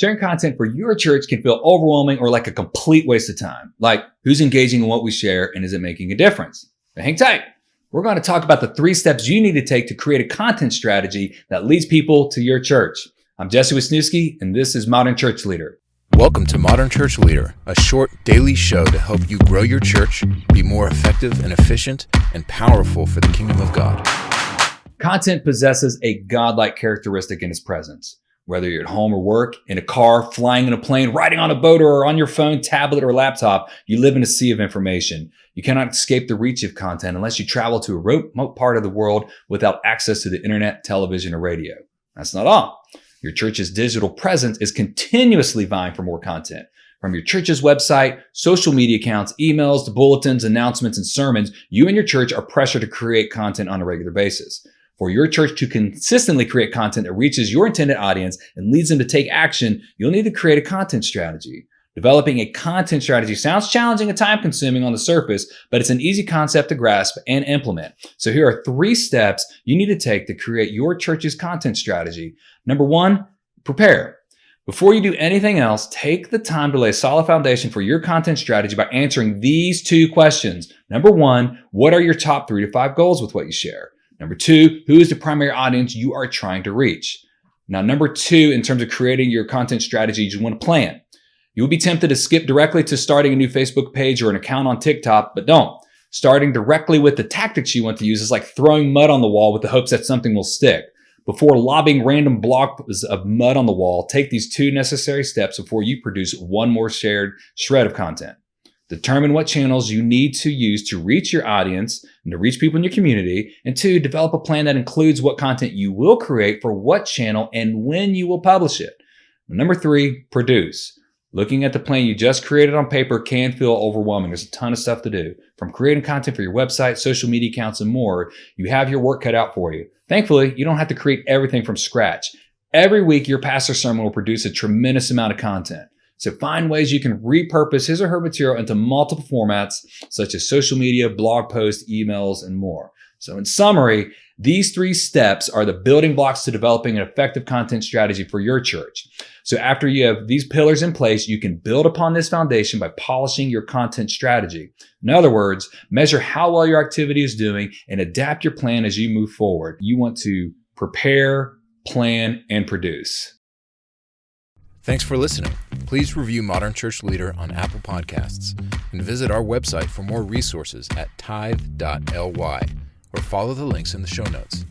Sharing content for your church can feel overwhelming or like a complete waste of time. Like, who's engaging in what we share and is it making a difference? But hang tight. We're going to talk about the 3 steps you need to take to create a content strategy that leads people to your church. I'm Jesse Wisnewski, and this is Modern Church Leader. Welcome to Modern Church Leader, a short daily show to help you grow your church, be more effective and efficient, and powerful for the kingdom of God. Content possesses a godlike characteristic in its presence. Whether you're at home or work, in a car, flying in a plane, riding on a boat, or on your phone, tablet, or laptop, you live in a sea of information. You cannot escape the reach of content unless you travel to a remote part of the world without access to the internet, television, or radio. That's not all. Your church's digital presence is continuously vying for more content. From your church's website, social media accounts, emails, to bulletins, announcements, and sermons, you and your church are pressured to create content on a regular basis. For your church to consistently create content that reaches your intended audience and leads them to take action, you'll need to create a content strategy. Developing a content strategy sounds challenging and time-consuming on the surface, but it's an easy concept to grasp and implement. So here are 3 steps you need to take to create your church's content strategy. Number 1, prepare. Before you do anything else, take the time to lay a solid foundation for your content strategy by answering these 2 questions. Number 1, what are your top 3 to 5 goals with what you share? Number 2, who is the primary audience you are trying to reach? Now, number 2, in terms of creating your content strategy, you want to plan. You will be tempted to skip directly to starting a new Facebook page or an account on TikTok, but don't. Starting directly with the tactics you want to use is like throwing mud on the wall with the hopes that something will stick. Before lobbing random blocks of mud on the wall, take these 2 necessary steps before you produce one more shared shred of content. Determine what channels you need to use to reach your audience and to reach people in your community. And 2, develop a plan that includes what content you will create for what channel and when you will publish it. Number 3, produce. Looking at the plan you just created on paper can feel overwhelming. There's a ton of stuff to do. From creating content for your website, social media accounts, and more, you have your work cut out for you. Thankfully, you don't have to create everything from scratch. Every week, your pastor's sermon will produce a tremendous amount of content. So find ways you can repurpose his or her material into multiple formats, such as social media, blog posts, emails, and more. So in summary, these 3 steps are the building blocks to developing an effective content strategy for your church. So after you have these pillars in place, you can build upon this foundation by polishing your content strategy. In other words, measure how well your activity is doing and adapt your plan as you move forward. You want to prepare, plan, and produce. Thanks for listening. Please review Modern Church Leader on Apple Podcasts and visit our website for more resources at tithe.ly or follow the links in the show notes.